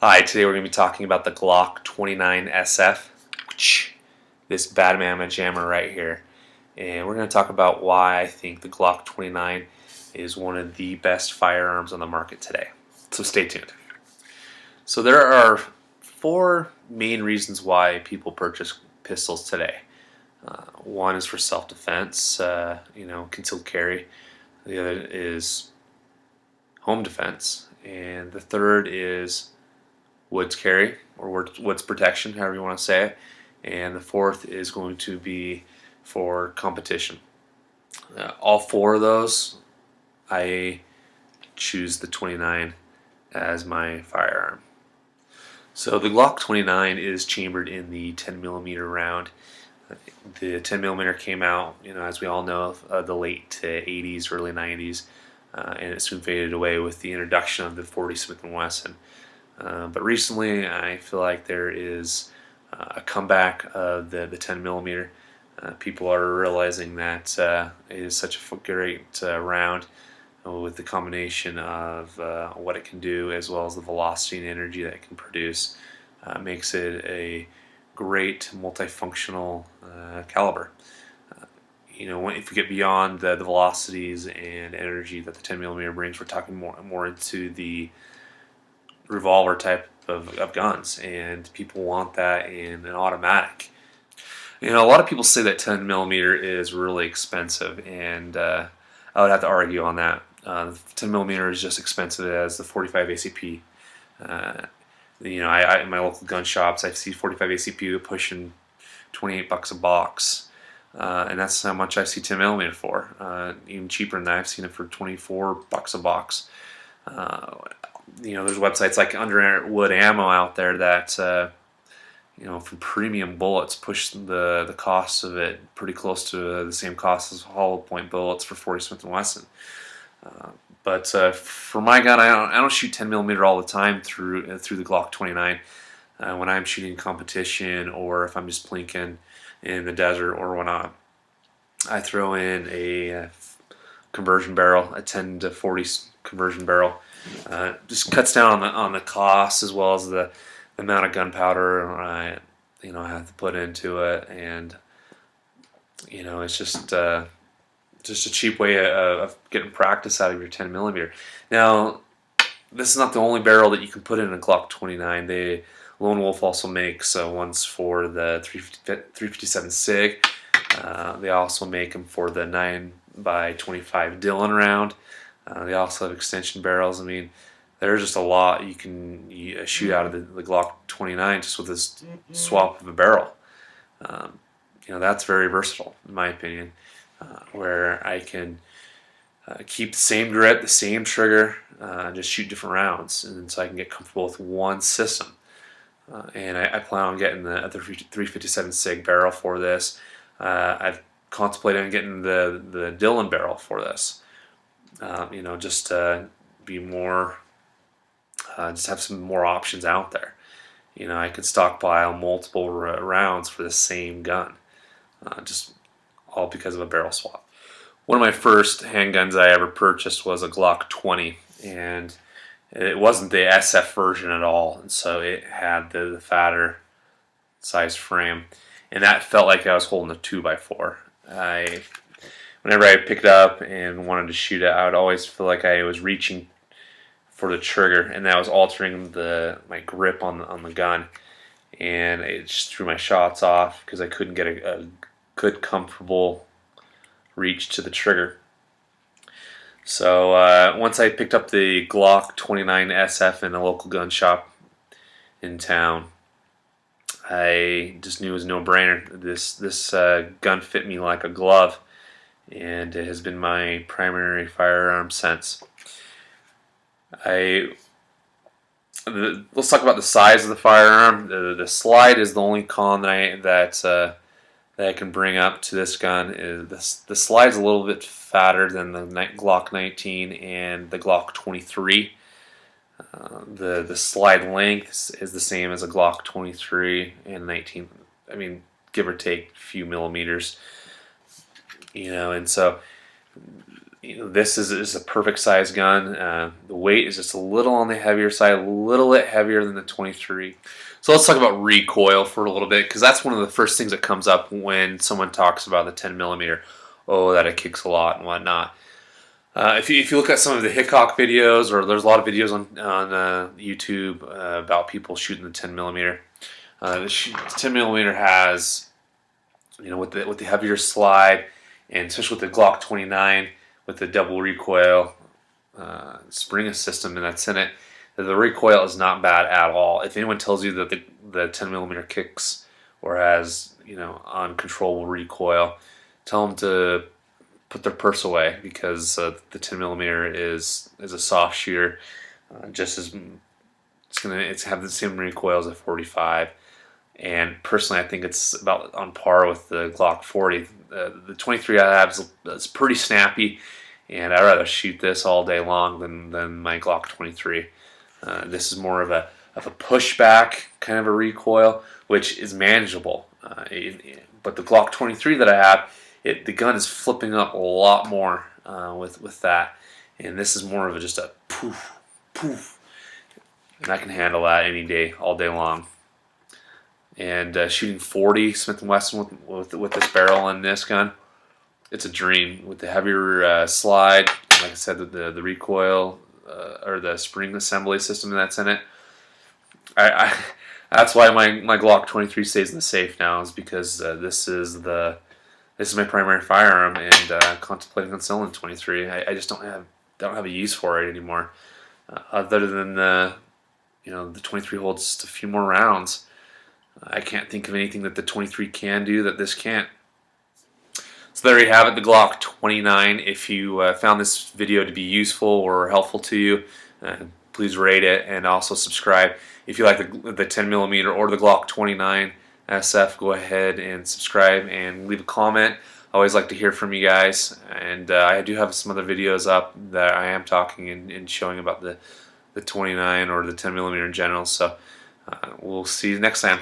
Hi, today we're going to be talking about the Glock 29SF, this bad mamma jammer right here. And we're going to talk about why I think the Glock 29 is one of the best firearms on the market today. So stay tuned. So there are four main reasons why people purchase pistols today. One is for self-defense, concealed carry. The other is home defense. And the third is woods carry or woods protection, however you want to say it, and the fourth is going to be for competition. All four of those, I choose the 29 as my firearm. So the Glock 29 is chambered in the 10mm round. The 10mm came out, as we all know, the late 80s, early 90s, and it soon faded away with the introduction of the 40 Smith & Wesson. But recently, I feel like there is a comeback of the 10mm. People are realizing that it is such a great round with the combination of what it can do as well as the velocity and energy that it can produce. Makes it a great multifunctional caliber. If we get beyond the velocities and energy that the 10mm brings, we're talking more into the revolver type of guns, and people want that in an automatic. A lot of people say that 10mm is really expensive, and I would have to argue on that. 10mm is just expensive as the 45 ACP. In my local gun shops, I see 45 ACP pushing $28 a box, and that's how much I see 10mm for. Even cheaper than that, I've seen it for $24 a box. There's websites like Underwood Ammo out there that, for premium bullets, push the cost of it pretty close to the same cost as hollow point bullets for 40 Smith & Wesson. But for my gun, I don't shoot 10mm all the time through the Glock 29. When I'm shooting competition or if I'm just plinking in the desert or whatnot, I throw in a conversion barrel, a 10 to 40 conversion barrel. Just cuts down on the cost as well as the amount of gunpowder I have to put into it, and it's just a cheap way of getting practice out of your 10mm. Now, this is not the only barrel that you can put in a Glock 29. Lone Wolf also makes ones for the 357 SIG. They also make them for the 9x25 Dillon round. They also have extension barrels. I mean, there's just a lot you can shoot out of the Glock 29 just with this swap of a barrel. That's very versatile, in my opinion, where I can keep the same grip, the same trigger, just shoot different rounds, and so I can get comfortable with one system. And I plan on getting the 357 SIG barrel for this. I've contemplated on getting the Dillon barrel for this. Just to be more, just have some more options out there. I could stockpile multiple rounds for the same gun, just all because of a barrel swap. One of my first handguns I ever purchased was a Glock 20, and it wasn't the SF version at all, and so it had the fatter size frame, and that felt like I was holding a 2x4. Whenever I picked it up and wanted to shoot it, I would always feel like I was reaching for the trigger, and that was altering my grip on the gun, and it just threw my shots off because I couldn't get a good, comfortable reach to the trigger. So once I picked up the Glock 29SF in a local gun shop in town, I just knew it was a no-brainer. This gun fit me like a glove, and it has been my primary firearm since. Let's talk about the size of the firearm. The slide is the only con that I can bring up to this gun. The slide is a little bit fatter than the Glock 19 and the Glock 23. The slide length is the same as a Glock 23 and 19. I mean, give or take a few millimeters. And so This is a perfect size gun. The weight is just a little on the heavier side, a little bit heavier than the 23. So let's talk about recoil for a little bit, because that's one of the first things that comes up when someone talks about the 10 millimeter. Oh, that it kicks a lot and whatnot. If you look at some of the Hickok videos, or there's a lot of videos on YouTube about people shooting the 10 millimeter. The 10 millimeter has, with the heavier slide, and especially with the Glock 29 with the double recoil spring system that's in it, the recoil is not bad at all. If anyone tells you that the 10 millimeter kicks or has uncontrollable recoil, tell them to put their purse away, because the 10 millimeter is a soft shooter, just as it's have the same recoil as a 45. And personally, I think it's about on par with the Glock 40. The 23 I have is pretty snappy, and I'd rather shoot this all day long than my Glock 23. This is more of a pushback kind of a recoil, which is manageable. But the Glock 23 that I have, the gun is flipping up a lot more with that, and this is more of just a poof, poof, and I can handle that any day, all day long. And shooting 40 Smith & Wesson with this barrel on this gun, it's a dream. With the heavier slide, and like I said, the recoil or the spring assembly system that's in it, that's why my Glock 23 stays in the safe now, is because this is my primary firearm, and contemplating on selling 23. I just don't have a use for it anymore, other than the 23 holds just a few more rounds. I can't think of anything that the 23 can do that this can't. So there you have it, the Glock 29. If you found this video to be useful or helpful to you, please rate it and also subscribe. If you like the 10 millimeter or the Glock 29SF, go ahead and subscribe and leave a comment. I always like to hear from you guys, and I do have some other videos up that I am talking and showing about the 29 or the 10 millimeter in general. So we'll see you next time.